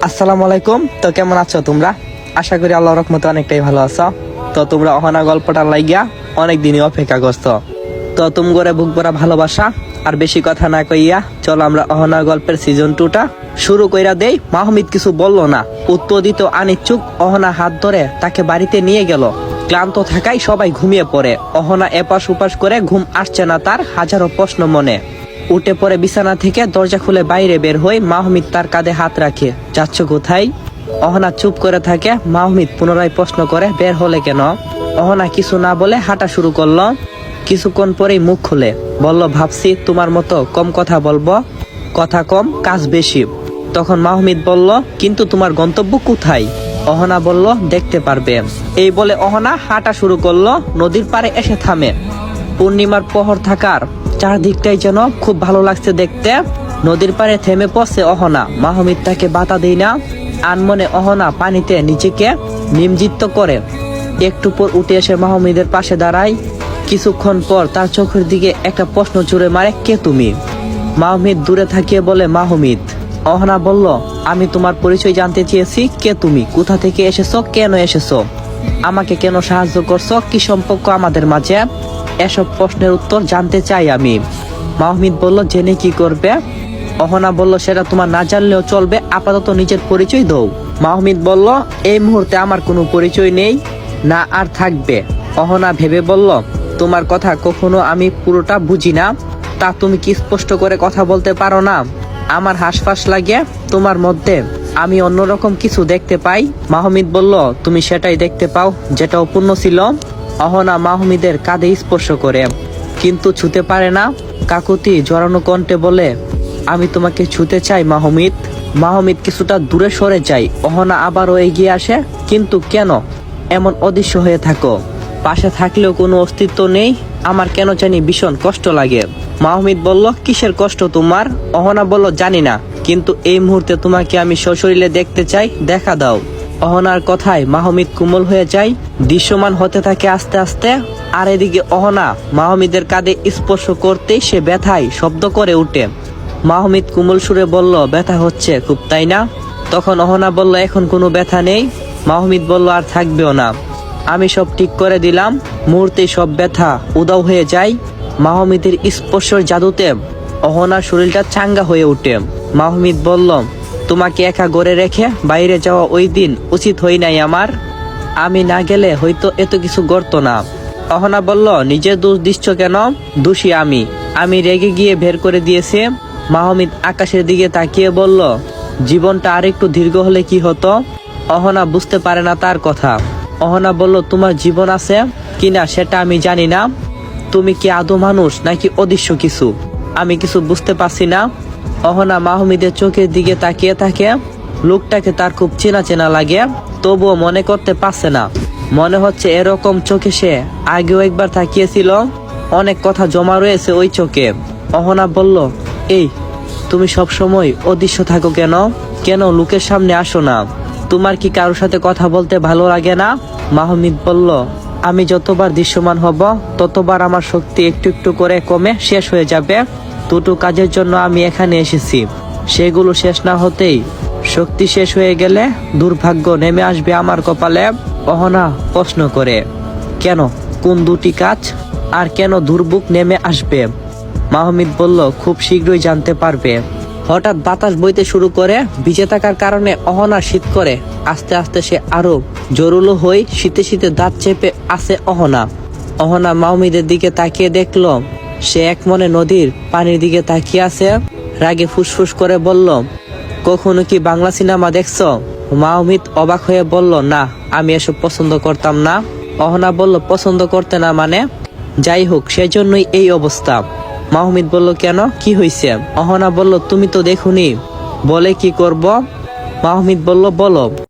আসসালামু আলাইকুম। তো কেমন আছো তোমরা? আশা করি আল্লাহর রহমতে অনেকটাই ভালো আছো। তো তোমরা অহনা গল্পটার লাগিয়া অনেকদিনই অপেক্ষা করছো। তো তুমি করে বুক ভরা ভালোবাসা আর বেশি কথা না কইয়া চলো আমরা অহনা গল্পের সিজন 2টা শুরু কইরা দেই। মাহমিদ কিছু বললো না, উত্তর দিত আনিচ্ছুক। অহনা হাত ধরে তাকে বাড়িতে নিয়ে গেল। ক্লান্ত থাকায় সবাই ঘুমিয়ে পড়ে। অহনা এপাশ উপাস করে, ঘুম আসছে না তার, হাজারো প্রশ্ন মনে। উঠে পড়ে বিছানা থেকে, দরজা খুলে বাইরে বের হই। মাহমিদ তার কাঁধে হাত রাখে। যাচ্ছ কোথায়? অহনা চুপ করে থাকে। মাহমিদ পুনরায় প্রশ্ন করে, বের হলে কেন? অহনা কিছু না বলে হাঁটা শুরু করলো। কিছুক্ষণ পরেই মুখ খুলে বলল, ভাবছি তোমার মতো কম কথা বলবো, কথা কম কাজ বেশি। তখন মাহমিদ বলল, কিন্তু তোমার গন্তব্য কোথায়? অহনা বলল, দেখতে পারবে। এই বলে অহনা হাঁটা শুরু করলো। নদীর পাড়ে এসে থামে। পূর্ণিমার প্রহর থাকার চারদিকটাই যেন খুব ভালো লাগছে দেখতে। নদীর পাড়ে থেমে পড়ছে অহনা। মাহমিদ তাকে বাধা দেয় না। আনমনে অহনা পানিতে নিজেকে নিমজ্জিত করে। একটু পর উঠে এসে মাহমিদের পাশে দাঁড়ায়। কিছুক্ষণ পর তার চোখের দিকে একটা প্রশ্ন ছুড়ে মারে, কে তুমি? মাহমিদ দূরে থাকিয়ে বলে, মাহমিদ। অহনা বলল, আমি তোমার পরিচয় জানতে চেয়েছি। কে তুমি? কোথা থেকে এসেছো? কেন এসেছো? আমাকে কেন সাহায্য করছো? কি সম্পর্ক আমাদের মাঝে? এসব প্রশ্নের উত্তর জানতে চাই আমি। মাহমিদ বলল, জেনে কি করবে? অহনা বলল, সেটা তোমার না জানলেও চলবে, আপাতত নিজের পরিচয় দাও। মাহমিদ বলল, এই মুহূর্তে আমার কোনো পরিচয় নেই, না আর থাকবে। অহনা ভেবে বলল, তোমার কথা কখনো আমি পুরোটা বুঝি না। তা তুমি কি স্পষ্ট করে কথা বলতে পারো না? আমার হাঁসফাঁস লাগে তোমার মধ্যে, আমি অন্যরকম কিছু দেখতে পাই। মাহমিদ বলল, তুমি সেটাই দেখতে পাও যেটা অপূর্ণ ছিল। অহনা মাহমিদের কাঁধে স্পর্শ করে, কিন্তু ছুতে পারে না। কাকুতি জড়ানো কণ্ঠে বলে, আমি তোমাকে ছুতে চাই মাহমিদ। মাহমিদ কিছুটা দূরে সরে যায়। অহনা আবারও এগিয়ে আসে। কিন্তু কেন এমন অদৃশ্য হয়ে থাকো? পাশে থাকলেও কোনো অস্তিত্ব নেই। আমার কেন জানি ভীষণ কষ্ট লাগে। মাহমিদ বলল, কিসের কষ্ট তোমার? অহনা বলল, জানি না, কিন্তু এই মুহূর্তে তোমাকে আমি সশরীরে দেখতে চাই, দেখা দাও। অহনার কথায় মাহমিদ কোমল হয়ে যায়, দৃশ্যমান হতে থাকে আস্তে আস্তে। আর এদিকে অহনা মাহমিদের কাঁধে স্পর্শ করতেই সে ব্যথায় শব্দ করে উঠে। মাহমিদ কোমল সুরে বলল, ব্যথা হচ্ছে খুব, তাই না? তখন অহনা বলল, এখন কোনো ব্যথা নেই। মাহমিদ বলল, আর থাকবেও না, আমি সব ঠিক করে দিলাম। মুহূর্তে সব ব্যথা উদাও হয়ে যায়। মাহমিদের স্পর্শের জাদুতে অহনার শরীরটা চাঙ্গা হয়ে ওঠে। মাহমিদ বলল, তোমাকে একা গড়ে রেখে বাইরে যাওয়া ওই দিন উচিত হয় নাই আমার। আমি না গেলে হয়তো এত কিছু ঘটতো না। অহনা বলল, নিজের দোষ দিচ্ছ কেন? দোষী আমি রেগে গিয়ে বের করে দিয়েছি। মাহমিদ আকাশের দিকে তাকিয়ে বলল, জীবনটা আরেকটু দীর্ঘ হলে কি হতো? অহনা বুঝতে পারে না তার কথা। অহনা বলল, তোমার জীবন আছে কিনা সেটা আমি জানি না। তুমি কি আদৌ মানুষ নাকি অদৃশ্য কিছু? আমি কিছু বুঝতে পারছি না। অহনা মাহমিদের চোখের দিকে তাকিয়ে থাকে। লোকটাকে তার খুব চেনা চেনা লাগে, তবুও মনে করতে পারছে না। মনে হচ্ছে এরকম চোখে সে আগেও একবার তাকিয়েছিল। অনেক কথা জমা রয়েছে ওই চোখে। অহনা বলল, এই তুমি সব সময় অদৃশ্য থাকো কেন? কেন লোকের সামনে আসো না? তোমার কি কারোর সাথে কথা বলতে ভালো লাগে না? মাহমিদ বলল, আমি যতবার দৃশ্যমান হব ততবার আমার শক্তি একটু একটু করে কমে শেষ হয়ে যাবে। দুটো কাজের জন্য আমি এখানে এসেছি, সেগুলো শেষ না হতেই শক্তি শেষ হয়ে গেলে দুর্ভাগ্য নেমে আসবে আমার কপালে। অহনা প্রশ্ন করে, কেন? কোন দুটি কাজ? আর কেন দুর্ভোগ নেমে আসবে? মাহমিদ বলল, খুব শীঘ্রই জানতে পারবে। হঠাৎ বাতাস বইতে শুরু করে। ভিজে থাকার কারণে অহনা শীত করে। আস্তে আস্তে সে আরো জরুলো হয়ে শীতে শীতে দাঁত চেপে আসে অহনা। অহনা মাহমিদের দিকে তাকিয়ে দেখল সে এক মনে নদীর পানির দিকে তাকিয়ে আছে। রাগে ফুসফুস করে বলল, কখনো কি বাংলা সিনেমা দেখছো? মাহমিদ অবাক হয়ে বলল, না, আমি এসব পছন্দ করতাম না। অহনা বলল, পছন্দ করতে না মানে? যাই হোক, সেজন্যই এই অবস্থা। মাহমিদ বলল, কেন, কি হয়েছে? অহনা বলল, তুমি তো দেখোনি, বলে কি করব? মাহমিদ বলল, বলো।